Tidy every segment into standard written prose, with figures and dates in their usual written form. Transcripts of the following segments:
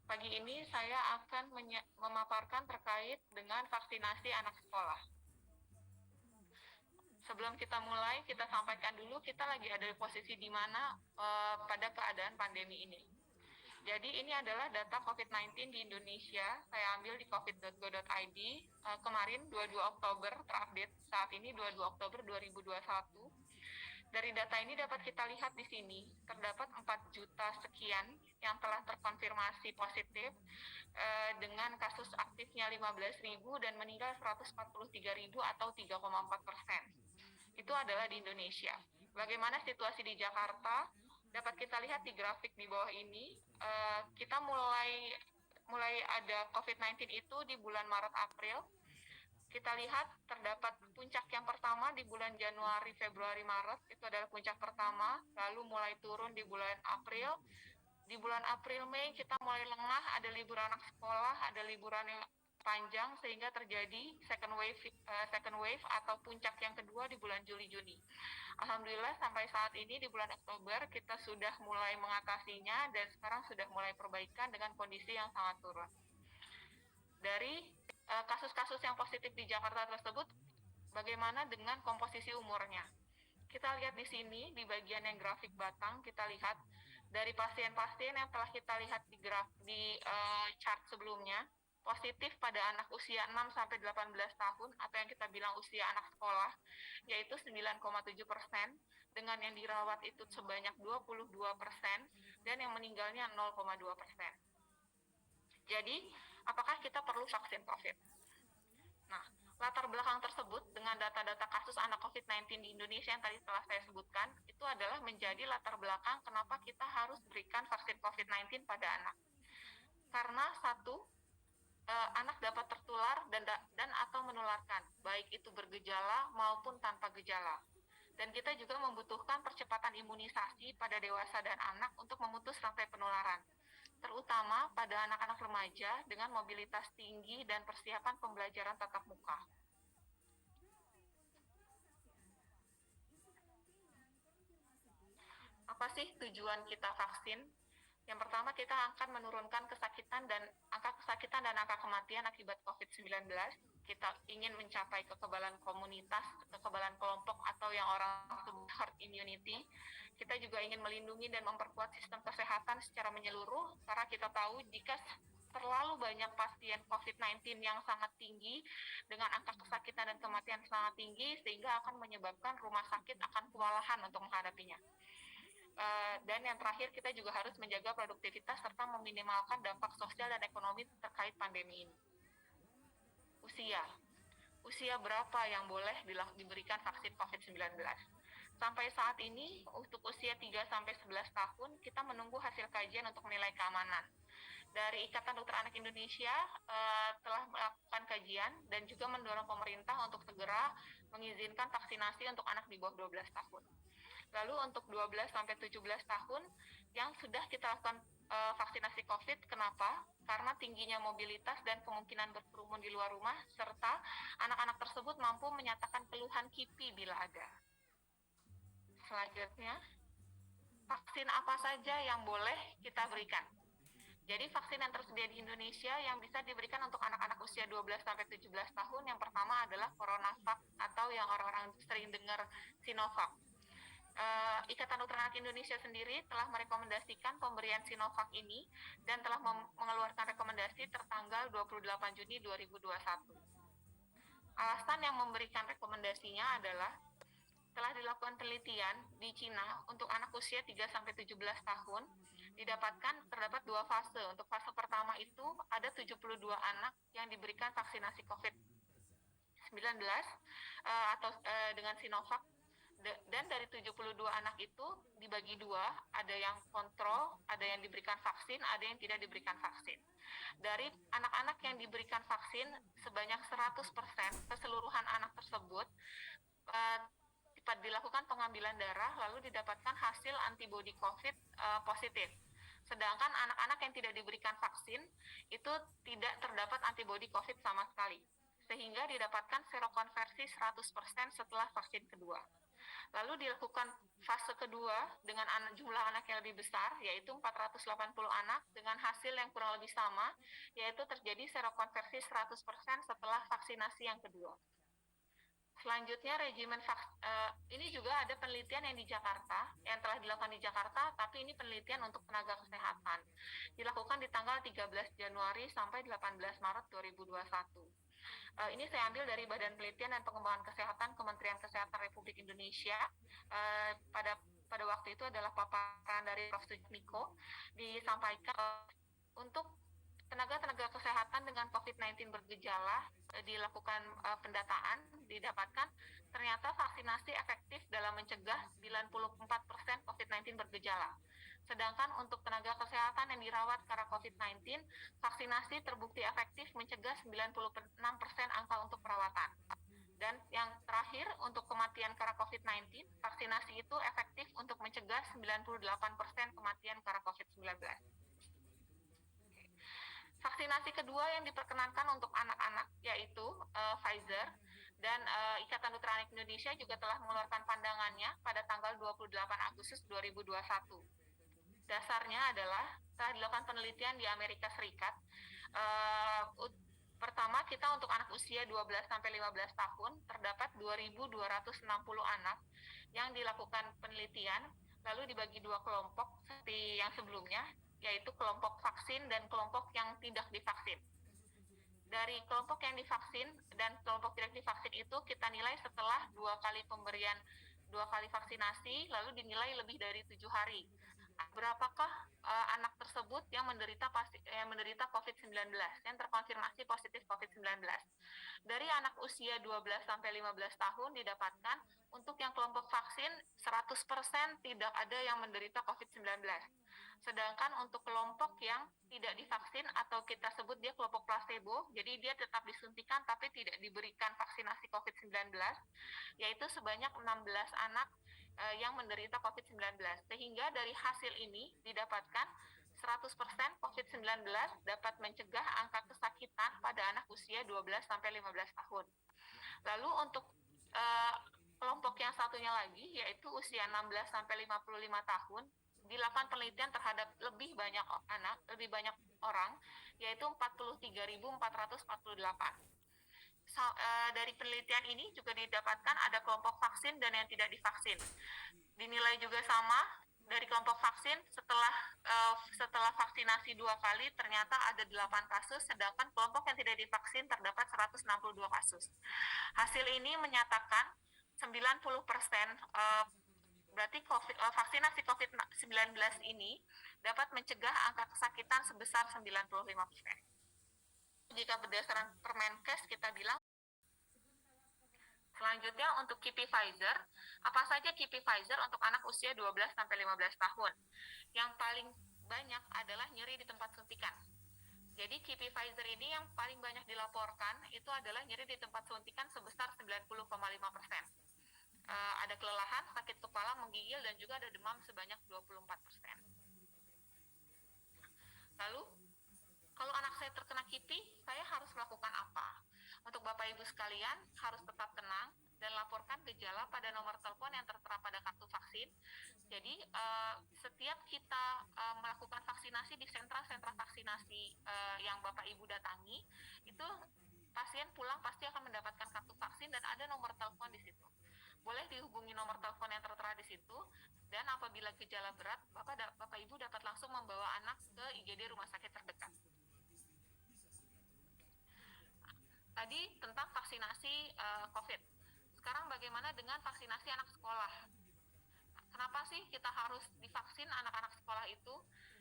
Pagi ini saya akan memaparkan terkait dengan vaksinasi anak sekolah. Sebelum kita mulai, kita sampaikan dulu kita lagi ada di posisi di mana pada keadaan pandemi ini. Jadi ini adalah data COVID-19 di Indonesia. Saya ambil di covid.go.id. Kemarin 22 Oktober terupdate. Saat ini 22 Oktober 2021. Dari data ini dapat kita lihat di sini, terdapat 4 juta sekian yang telah terkonfirmasi positif dengan kasus aktifnya 15.000 dan meninggal 143.000 atau 3,4%. Itu adalah di Indonesia. Bagaimana situasi di Jakarta? Dapat kita lihat di grafik di bawah ini. Kita mulai ada COVID-19 itu di bulan Maret April. Kita lihat terdapat puncak yang pertama di bulan Januari, Februari, Maret. Itu adalah puncak pertama. Lalu mulai turun di bulan April. Di bulan April, Mei kita mulai lengah, ada libur anak sekolah, ada liburan yang panjang sehingga terjadi second wave atau puncak yang kedua di bulan Juli Juni. Alhamdulillah sampai saat ini di bulan Oktober kita sudah mulai mengatasinya dan sekarang sudah mulai perbaikan dengan kondisi yang sangat turun. Dari kasus-kasus yang positif di Jakarta tersebut, bagaimana dengan komposisi umurnya? Kita lihat di sini di bagian yang grafik batang, kita lihat dari pasien-pasien yang telah kita lihat di chart sebelumnya, positif pada anak usia 6 sampai 18 tahun atau yang kita bilang usia anak sekolah, yaitu 9,7%, dengan yang dirawat itu sebanyak 22% dan yang meninggalnya 0,2%. Jadi, apakah kita perlu vaksin COVID? Nah, latar belakang tersebut dengan data-data kasus anak COVID-19 di Indonesia yang tadi telah saya sebutkan, itu adalah menjadi latar belakang kenapa kita harus berikan vaksin COVID-19 pada anak. Karena satu, anak dapat tertular dan atau menularkan, baik itu bergejala maupun tanpa gejala. Dan kita juga membutuhkan percepatan imunisasi pada dewasa dan anak untuk memutus rantai penularan, terutama pada anak-anak remaja dengan mobilitas tinggi dan persiapan pembelajaran tatap muka. Apa sih tujuan kita vaksin? Yang pertama, kita akan menurunkan angka kesakitan dan angka kematian akibat COVID-19. Kita ingin mencapai kekebalan komunitas, kekebalan kelompok atau yang orang sebut herd immunity. Kita juga ingin melindungi dan memperkuat sistem kesehatan secara menyeluruh, karena kita tahu jika terlalu banyak pasien COVID-19 yang sangat tinggi dengan angka kesakitan dan kematian sangat tinggi, sehingga akan menyebabkan rumah sakit akan kewalahan untuk menghadapinya. Dan yang terakhir, kita juga harus menjaga produktivitas serta meminimalkan dampak sosial dan ekonomi terkait pandemi ini. Usia berapa yang boleh diberikan vaksin COVID-19? Sampai saat ini, untuk usia 3-11 tahun, kita menunggu hasil kajian untuk nilai keamanan. Dari Ikatan Dokter Anak Indonesia telah melakukan kajian dan juga mendorong pemerintah untuk segera mengizinkan vaksinasi untuk anak di bawah 12 tahun. Lalu untuk 12-17 tahun yang sudah kita lakukan vaksinasi COVID, kenapa? Karena tingginya mobilitas dan kemungkinan berkerumun di luar rumah, serta anak-anak tersebut mampu menyatakan keluhan KIPI bila ada. Selanjutnya, vaksin apa saja yang boleh kita berikan? Jadi vaksin yang tersedia di Indonesia yang bisa diberikan untuk anak-anak usia 12-17 tahun, yang pertama adalah CoronaVac atau yang orang-orang sering dengar Sinovac. Ikatan Dokter Anak Indonesia sendiri telah merekomendasikan pemberian Sinovac ini dan telah mengeluarkan rekomendasi tertanggal 28 Juni 2021. Alasan yang memberikan rekomendasinya adalah telah dilakukan penelitian di Cina untuk anak usia 3-17 tahun, terdapat 2 fase. Untuk fase pertama itu ada 72 anak yang diberikan vaksinasi COVID-19 atau dengan Sinovac, dan dari 72 anak itu dibagi 2, ada yang kontrol, ada yang diberikan vaksin, ada yang tidak diberikan vaksin. Dari anak-anak yang diberikan vaksin sebanyak 100%, keseluruhan anak tersebut dilakukan pengambilan darah lalu didapatkan hasil antibodi COVID positif. Sedangkan anak-anak yang tidak diberikan vaksin itu tidak terdapat antibodi COVID sama sekali, sehingga didapatkan serokonversi 100% setelah vaksin kedua. Lalu dilakukan fase kedua dengan jumlah anak yang lebih besar, yaitu 480 anak dengan hasil yang kurang lebih sama, yaitu terjadi serokonversi 100% setelah vaksinasi yang kedua. Selanjutnya regimen ini juga ada penelitian yang di Jakarta, yang telah dilakukan di Jakarta, tapi ini penelitian untuk tenaga kesehatan. Dilakukan di tanggal 13 Januari sampai 18 Maret 2021. Ini saya ambil dari Badan Penelitian dan Pengembangan Kesehatan Kementerian Kesehatan Republik Indonesia. Pada waktu itu adalah paparan dari Prof. Sujatmiko, disampaikan untuk tenaga kesehatan dengan COVID-19 bergejala dilakukan pendataan, didapatkan ternyata vaksinasi efektif dalam mencegah 94% COVID-19 bergejala. Sedangkan untuk tenaga kesehatan yang dirawat karena COVID-19, vaksinasi terbukti efektif mencegah 96% angka untuk perawatan. Dan yang terakhir, untuk kematian karena COVID-19, vaksinasi itu efektif untuk mencegah 98% kematian karena COVID-19. Vaksinasi kedua yang diperkenankan untuk anak-anak yaitu Pfizer, dan Ikatan Dokter Anak Indonesia juga telah mengeluarkan pandangannya pada tanggal 28 Agustus 2021. Dasarnya adalah telah dilakukan penelitian di Amerika Serikat. Pertama, kita untuk anak usia 12-15 tahun terdapat 2.260 anak yang dilakukan penelitian, lalu dibagi dua kelompok seperti yang sebelumnya, yaitu kelompok vaksin dan kelompok yang tidak divaksin. Dari kelompok yang divaksin dan kelompok tidak divaksin itu kita nilai setelah dua kali vaksinasi, lalu dinilai lebih dari 7 hari. Berapakah anak tersebut yang menderita COVID-19, yang terkonfirmasi positif COVID-19? Dari anak usia 12-15 tahun didapatkan untuk yang kelompok vaksin 100% tidak ada yang menderita COVID-19. Sedangkan untuk kelompok yang tidak divaksin atau kita sebut dia kelompok placebo, jadi dia tetap disuntikan tapi tidak diberikan vaksinasi COVID-19, yaitu sebanyak 16 anak yang menderita COVID-19. Sehingga dari hasil ini didapatkan 100% COVID-19 dapat mencegah angka kesakitan pada anak usia 12-15 tahun. Lalu untuk kelompok yang satunya lagi, yaitu usia 16-55 tahun, dilakukan penelitian terhadap lebih banyak orang, yaitu 43.448. Dari penelitian ini juga didapatkan ada kelompok vaksin dan yang tidak divaksin. Dinilai juga sama, dari kelompok vaksin setelah vaksinasi 2 kali ternyata ada 8 kasus, sedangkan kelompok yang tidak divaksin terdapat 162 kasus. Hasil ini menyatakan 90% berarti vaksinasi COVID-19 ini dapat mencegah angka kesakitan sebesar 95%. Jika berdasarkan Permenkes kita bilang. Selanjutnya untuk KIPI Pfizer, apa saja KIPI Pfizer untuk anak usia 12-15 tahun? Yang paling banyak adalah nyeri di tempat suntikan. Jadi KIPI Pfizer ini yang paling banyak dilaporkan itu adalah nyeri di tempat suntikan sebesar 90,5%. Ada kelelahan, sakit kepala, menggigil, dan juga ada demam sebanyak 24%. Lalu, kalau anak saya terkena KIPI, saya harus melakukan apa? Untuk Bapak Ibu sekalian, harus tetap tenang dan laporkan gejala pada nomor telepon yang tertera pada kartu vaksin. Jadi, setiap kita melakukan vaksinasi di sentra-sentra vaksinasi yang Bapak Ibu datangi, itu pasien pulang pasti akan mendapatkan kartu vaksin dan ada nomor telepon di situ. Boleh dihubungi nomor telepon yang tertera di situ, dan apabila gejala berat, Bapak Ibu dapat langsung membawa anak ke IGD rumah sakit terdekat. Tadi tentang vaksinasi COVID. Sekarang bagaimana dengan vaksinasi anak sekolah? Kenapa sih kita harus divaksin anak-anak sekolah itu?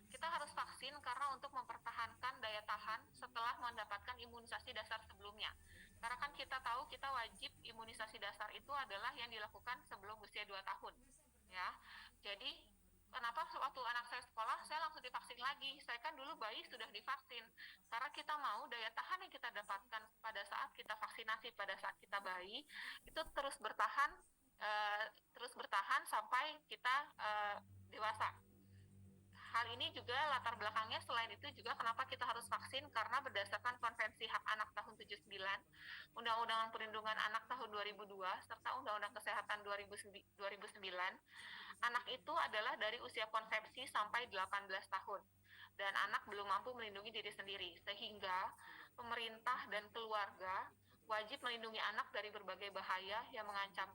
Kita harus vaksin karena untuk mempertahankan daya tahan setelah mendapatkan imunisasi dasar sebelumnya. Karena kan kita tahu kita wajib imunisasi dasar itu adalah yang dilakukan sebelum usia 2 tahun. Ya. Jadi kenapa waktu anak saya sekolah, saya langsung divaksin lagi? Saya kan dulu bayi sudah divaksin. Karena kita mau daya tahan yang kita dapatkan pada saat kita vaksinasi, pada saat kita bayi, itu terus bertahan sampai kita dewasa. Hal ini juga latar belakangnya selain itu juga kenapa kita harus vaksin, karena berdasarkan Konvensi Hak Anak tahun 79, Undang-Undang Perlindungan Anak tahun 2002 serta Undang-Undang Kesehatan 2009, anak itu adalah dari usia konsepsi sampai 18 tahun dan anak belum mampu melindungi diri sendiri, sehingga pemerintah dan keluarga wajib melindungi anak dari berbagai bahaya yang mengancam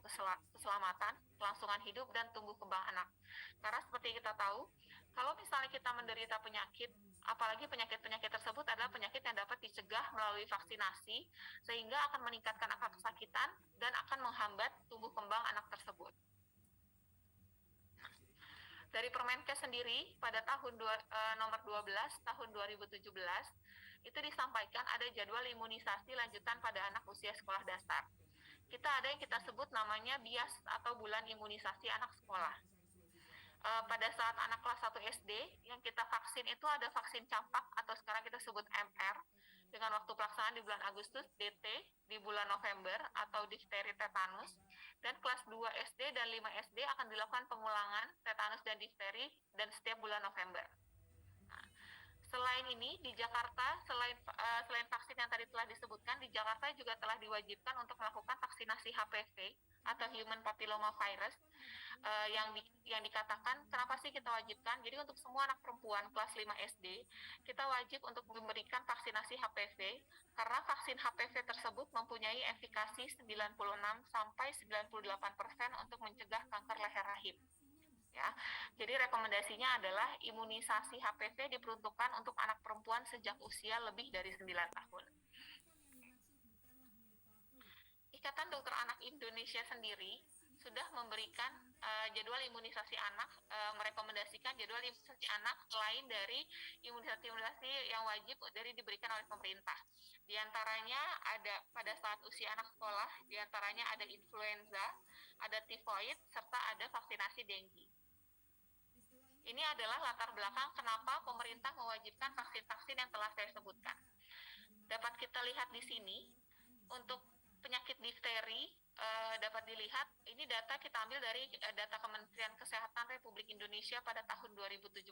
keselamatan, kelangsungan hidup, dan tumbuh kembang anak. Karena seperti kita tahu, kalau misalnya kita menderita penyakit, apalagi penyakit-penyakit tersebut adalah penyakit yang dapat dicegah melalui vaksinasi, sehingga akan meningkatkan angka kesakitan dan akan menghambat tumbuh kembang anak tersebut. Dari Permenkes sendiri, pada tahun nomor 12 tahun 2017, itu disampaikan ada jadwal imunisasi lanjutan pada anak usia sekolah dasar. Kita ada yang kita sebut namanya BIAS atau Bulan Imunisasi Anak Sekolah. Pada saat anak kelas 1 SD, yang kita vaksin itu ada vaksin campak atau sekarang kita sebut MR, dengan waktu pelaksanaan di bulan Agustus, DT di bulan November atau difteri tetanus, dan kelas 2 SD dan 5 SD akan dilakukan pengulangan tetanus dan difteri dan setiap bulan November. Nah, selain ini di Jakarta, selain vaksin yang tadi telah disebutkan, di Jakarta juga telah diwajibkan untuk melakukan vaksinasi HPV atau Human Papilloma Virus, yang dikatakan kenapa sih kita wajibkan. Jadi untuk semua anak perempuan kelas 5 SD kita wajib untuk memberikan vaksinasi HPV karena vaksin HPV tersebut mempunyai efikasi 96 sampai 98% untuk mencegah kanker leher rahim. Ya, jadi rekomendasinya adalah imunisasi HPV diperuntukkan untuk anak perempuan sejak usia lebih dari 9 tahun. Ikatan Dokter Anak Indonesia sendiri sudah memberikan jadwal imunisasi anak, merekomendasikan jadwal imunisasi anak selain dari imunisasi yang wajib dari diberikan oleh pemerintah. Di antaranya ada pada saat usia anak sekolah, di antaranya ada influenza, ada tifoid, serta ada vaksinasi dengue. Ini adalah latar belakang kenapa pemerintah mewajibkan vaksin-vaksin yang telah saya sebutkan. Dapat kita lihat di sini, untuk penyakit difteri dapat dilihat, ini data kita ambil dari data Kementerian Kesehatan Republik Indonesia pada tahun 2017.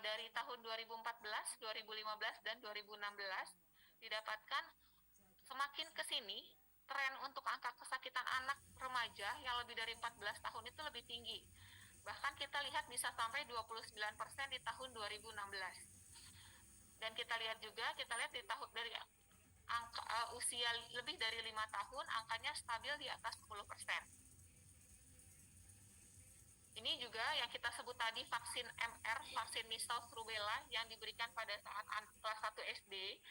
Dari tahun 2014, 2015, dan 2016 didapatkan semakin ke sini tren untuk angka kesakitan anak remaja yang lebih dari 14 tahun itu lebih tinggi. Bahkan kita lihat bisa sampai 29% di tahun 2016. Dan kita lihat juga, di tahun dari angka usia lebih dari 5 tahun, angkanya stabil di atas 10%. Ini juga yang kita sebut tadi vaksin MR, vaksin measles rubella yang diberikan pada saat kelas 1 SD.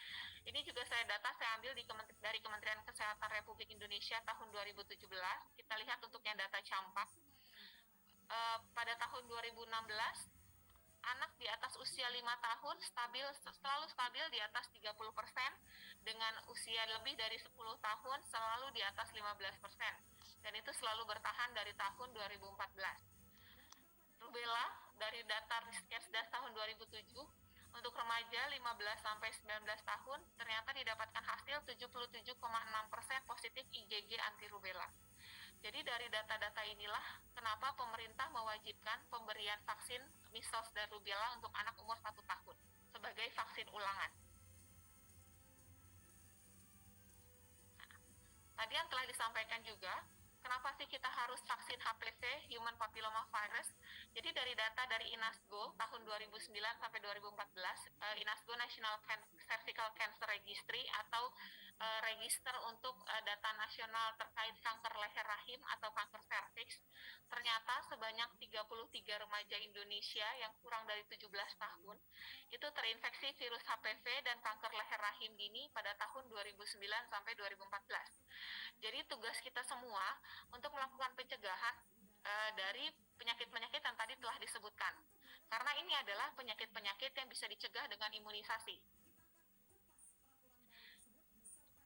Ini juga saya ambil dari Kementerian Kesehatan Republik Indonesia tahun 2017. Kita lihat untuk yang data campak. Pada tahun 2016, anak di atas usia 5 tahun selalu stabil di atas 30%, dengan usia lebih dari 10 tahun selalu di atas 15%, dan itu selalu bertahan dari tahun 2014. Rubella dari data Riskesdas tahun 2007, untuk remaja 15-19 tahun ternyata didapatkan hasil 77,6% positif IgG anti rubella. Jadi dari data-data inilah kenapa pemerintah mewajibkan pemberian vaksin measles dan rubella untuk anak umur 1 tahun sebagai vaksin ulangan. Tadi yang telah disampaikan juga, kenapa sih kita harus vaksin HPV, Human Papilloma Virus? Jadi dari data dari INASGO tahun 2009 sampai 2014, INASGO National Cervical Cancer Registry atau register untuk data nasional terkait kanker leher rahim atau kanker serviks, ternyata sebanyak 33 remaja Indonesia yang kurang dari 17 tahun itu terinfeksi virus HPV dan kanker leher rahim dini pada tahun 2009 sampai 2014. Jadi tugas kita semua untuk melakukan pencegahan dari penyakit-penyakit yang tadi telah disebutkan. Karena ini adalah penyakit-penyakit yang bisa dicegah dengan imunisasi.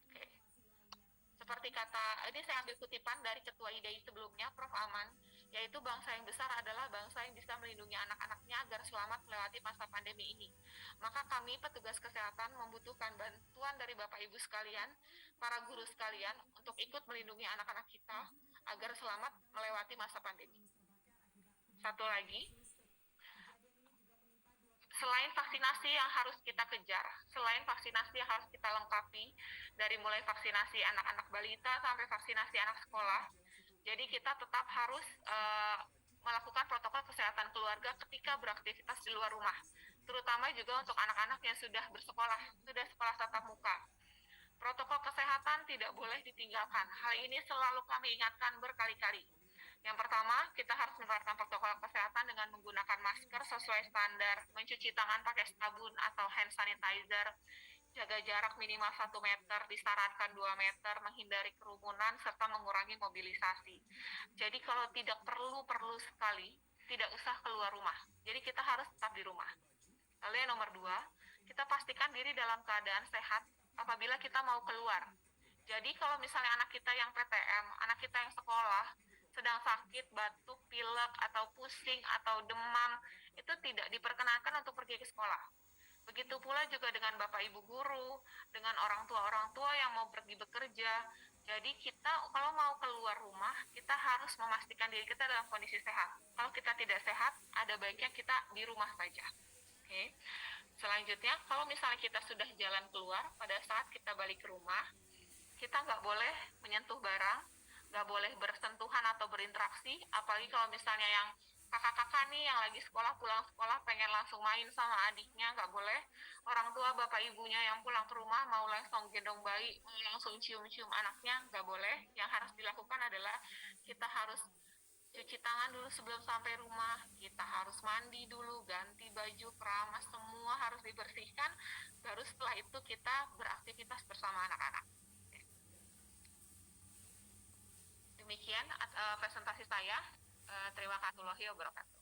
Oke. Seperti ini saya ambil kutipan dari Ketua IDAI sebelumnya, Prof. Aman, yaitu bangsa yang besar adalah bangsa yang bisa melindungi anak-anaknya agar selamat melewati masa pandemi ini. Maka kami petugas kesehatan membutuhkan bantuan dari Bapak Ibu sekalian, para guru sekalian, untuk ikut melindungi anak-anak kita agar selamat melewati masa pandemi. Satu lagi, selain vaksinasi yang harus kita kejar, selain vaksinasi yang harus kita lengkapi, dari mulai vaksinasi anak-anak balita sampai vaksinasi anak sekolah, jadi kita tetap harus melakukan protokol kesehatan keluarga ketika beraktivitas di luar rumah, terutama juga untuk anak-anak yang sudah bersekolah, sudah sekolah tatap muka. Protokol kesehatan tidak boleh ditinggalkan. Hal ini selalu kami ingatkan berkali-kali. Yang pertama, kita harus menerapkan protokol kesehatan dengan menggunakan masker sesuai standar, mencuci tangan pakai sabun atau hand sanitizer, jaga jarak minimal 1 meter, disarankan 2 meter, menghindari kerumunan, serta mengurangi mobilisasi. Jadi kalau tidak perlu sekali, tidak usah keluar rumah. Jadi kita harus tetap di rumah. Lalu yang nomor 2, kita pastikan diri dalam keadaan sehat apabila kita mau keluar. Jadi kalau misalnya anak kita yang PTM, anak kita yang sekolah, sedang sakit, batuk, pilek, atau pusing, atau demam, itu tidak diperkenankan untuk pergi ke sekolah. Begitu pula juga dengan Bapak Ibu guru, dengan orang tua yang mau pergi bekerja. Jadi kita kalau mau keluar rumah, kita harus memastikan diri kita dalam kondisi sehat. Kalau kita tidak sehat, ada baiknya kita di rumah saja. Oke. Selanjutnya, kalau misalnya kita sudah jalan keluar, pada saat kita balik ke rumah, kita nggak boleh menyentuh barang, nggak boleh bersentuhan atau berinteraksi, apalagi kalau misalnya yang kakak-kakak nih yang lagi sekolah, pulang sekolah pengen langsung main sama adiknya, nggak boleh. Orang tua bapak ibunya yang pulang ke rumah mau langsung gendong bayi, mau langsung cium-cium anaknya, nggak boleh. Yang harus dilakukan adalah kita harus cuci tangan dulu sebelum sampai rumah, kita harus mandi dulu, ganti baju, keramas, semua harus dibersihkan, baru setelah itu kita beraktivitas bersama anak-anak. Demikian presentasi saya. Terima kasih warahmatullahi wabarakatuh.